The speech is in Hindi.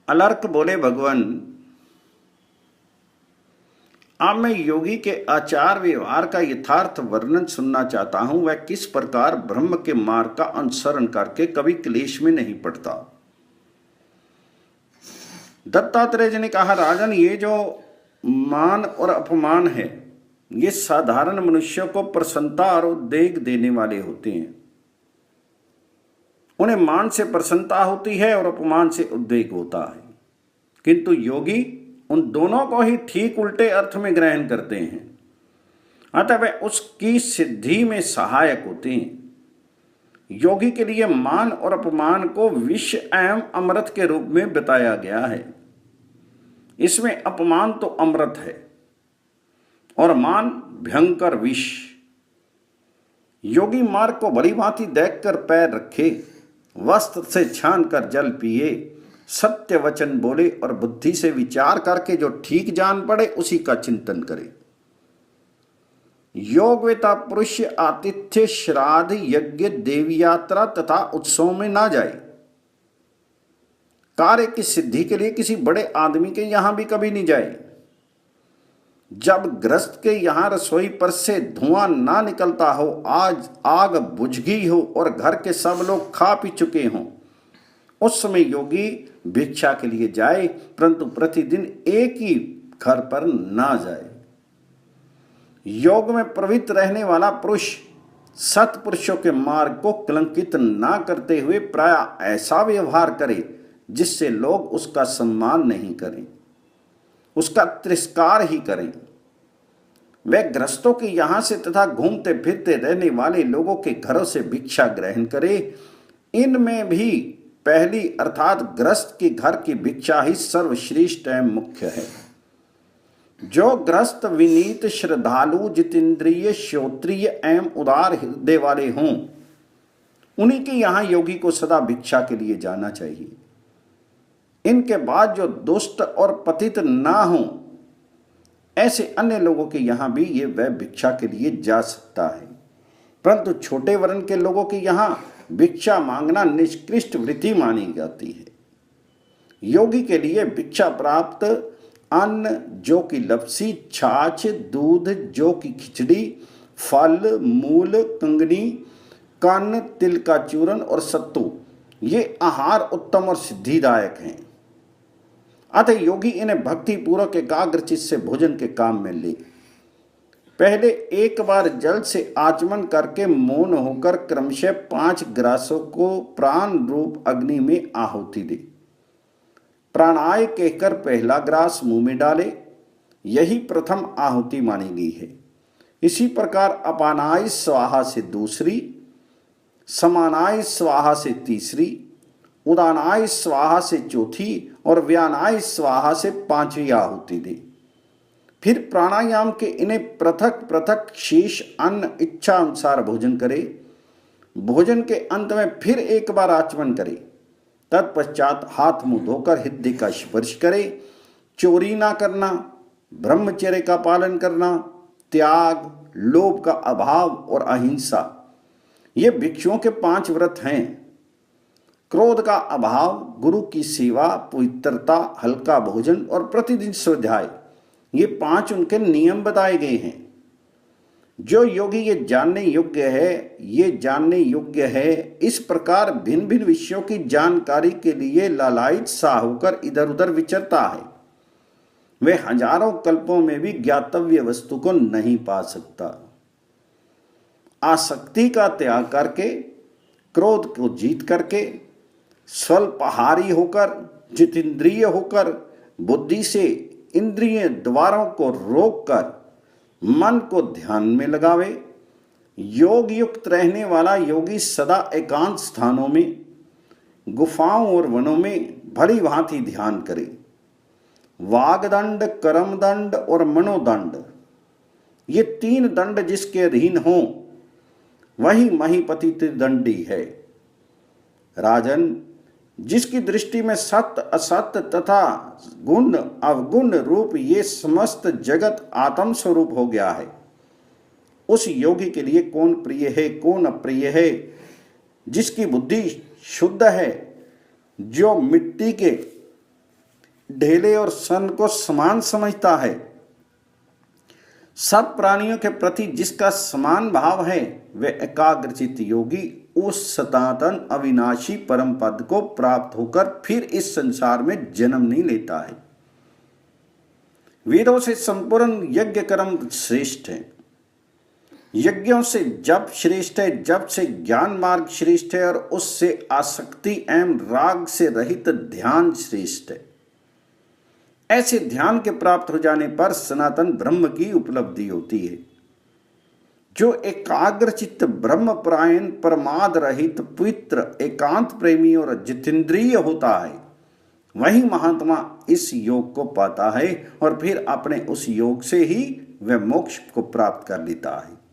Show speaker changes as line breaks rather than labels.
अलर्क बोले, भगवान अब मैं योगी के आचार व्यवहार का यथार्थ वर्णन सुनना चाहता हूं। वह किस प्रकार ब्रह्म के मार्ग का अनुसरण करके कभी क्लेश में नहीं पड़ता। दत्तात्रेय जी ने कहा, राजन, ये जो मान और अपमान है, ये साधारण मनुष्यों को प्रसन्नता और उद्वेग देने वाले होते हैं। उन्हें मान से प्रसन्नता होती है और अपमान से उद्वेग होता है, किंतु योगी उन दोनों को ही ठीक उल्टे अर्थ में ग्रहण करते हैं। अतः वे उसकी सिद्धि में सहायक होते हैं। योगी के लिए मान और अपमान को विष एवं अमृत के रूप में बताया गया है। इसमें अपमान तो अमृत है और मान भयंकर विष। योगी मार्ग को भली भांति देखकर पैर रखे, वस्त्र से छान कर जल पिए, सत्य वचन बोले और बुद्धि से विचार करके जो ठीक जान पड़े उसी का चिंतन करे। योगवेता पुरुष आतिथ्य, श्राद्ध, यज्ञ, देवी यात्रा तथा उत्सव में ना जाए। कार्य की सिद्धि के लिए किसी बड़े आदमी के यहां भी कभी नहीं जाए। जब गृहस्थ के यहां रसोई पर से धुआं ना निकलता हो, आज आग बुझ गई हो और घर के सब लोग खा पी चुके हों, उस समय योगी भिक्षा के लिए जाए, परंतु प्रतिदिन एक ही घर पर ना जाए। योग में प्रवृत्त रहने वाला पुरुष सत्पुरुषों के मार्ग को कलंकित ना करते हुए प्राय ऐसा व्यवहार करे जिससे लोग उसका सम्मान नहीं करें, उसका तिरस्कार ही करें। वे गृहस्थों के यहां से तथा घूमते फिरते रहने वाले लोगों के घरों से भिक्षा ग्रहण करे। इनमें भी पहली अर्थात गृहस्थ के घर की भिक्षा ही सर्वश्रेष्ठ एवं मुख्य है। जो गृहस्थ विनीत, श्रद्धालु, जितेंद्रिय, श्रोत्रिय एवं उदार हृदय वाले हों, उन्हीं के यहां योगी को सदा भिक्षा के लिए जाना चाहिए। इनके बाद जो दुष्ट और पतित ना हों, ऐसे अन्य लोगों के यहां भी ये वह भिक्षा के लिए जा सकता है, परंतु छोटे वर्ण के लोगों के यहां भिक्षा मांगना निष्कृष्ट वृत्ति मानी जाती है। योगी के लिए भिक्षा प्राप्त अन्न जो कि लपसी, छाछ, दूध जो कि खिचड़ी, फल, मूल, कंगनी, कन्न, तिल का चूर्ण और सत्तू, ये आहार उत्तम और सिद्धिदायक हैं। अतः योगी इन्हें भक्ति पूर्वक एकाग्रचित से भोजन के काम में ले। पहले एक बार जल से आचमन करके मौन होकर क्रमशः 5 ग्रासों को प्राण रूप अग्नि में आहुति दे। प्राणाय कहकर पहला ग्रास मुंह में डाले, यही प्रथम आहुति मानी गई है। इसी प्रकार अपानाय स्वाहा से दूसरी, समानाय स्वाहा से तीसरी, उदानाय स्वाहा से चौथी और व्यानाय स्वाहा से 5वीं आहुति दे। फिर प्राणायाम के इन्हें पृथक पृथक शेष अन्न इच्छा अनुसार भोजन करे। भोजन के अंत में फिर एक बार आचमन करे। तत्पश्चात हाथ मुंह धोकर हृदय का स्पर्श करे। चोरी ना करना, ब्रह्मचर्य का पालन करना, त्याग, लोभ का अभाव और अहिंसा, ये भिक्षुओं के 5 व्रत हैं। क्रोध का अभाव, गुरु की सेवा, पवित्रता, हल्का भोजन और प्रतिदिन स्वाध्याय, ये 5 उनके नियम बताए गए हैं। जो योगी ये जानने योग्य है, इस प्रकार भिन्न भिन्न विषयों की जानकारी के लिए लालायित सा होकर इधर उधर विचरता है, वे हजारों कल्पों में भी ज्ञातव्य वस्तु को नहीं पा सकता। आसक्ति का त्याग करके, क्रोध को जीत करके, स्वल्पहारी होकर, जितेंद्रिय होकर, बुद्धि से इंद्रिय द्वारों को रोककर मन को ध्यान में लगावे। योग युक्त रहने वाला योगी सदा एकांत स्थानों में, गुफाओं और वनों में भली भांति ध्यान करे। वागदंड, कर्मदंड और मनोदंड, ये 3 दंड जिसके अधीन हों, वही महीपति त्रिदंडी है। राजन, जिसकी दृष्टि में सत्य असत्य तथा गुण अवगुण रूप ये समस्त जगत आत्म स्वरूप हो गया है, उस योगी के लिए कौन प्रिय है कौन अप्रिय है? जिसकी बुद्धि शुद्ध है, जो मिट्टी के ढेले और सन को समान समझता है। सब प्राणियों के प्रति जिसका समान भाव है वे एकाग्रचित्त योगी उस सनातन अविनाशी परम पद को प्राप्त होकर फिर इस संसार में जन्म नहीं लेता है। वेदों से संपूर्ण यज्ञ कर्म श्रेष्ठ है। यज्ञों से जप श्रेष्ठ है, जप से ज्ञान मार्ग श्रेष्ठ है और उससे आसक्ति एवं राग से रहित ध्यान श्रेष्ठ है। ऐसे ध्यान के प्राप्त हो जाने पर सनातन ब्रह्म की उपलब्धि होती है। जो एकाग्रचित्त ब्रह्मपरायण प्रमाद रहित पवित्र एकांत प्रेमी और जितेंद्रिय होता है वही महात्मा इस योग को पाता है और फिर अपने उस योग से ही वह मोक्ष को प्राप्त कर लेता है।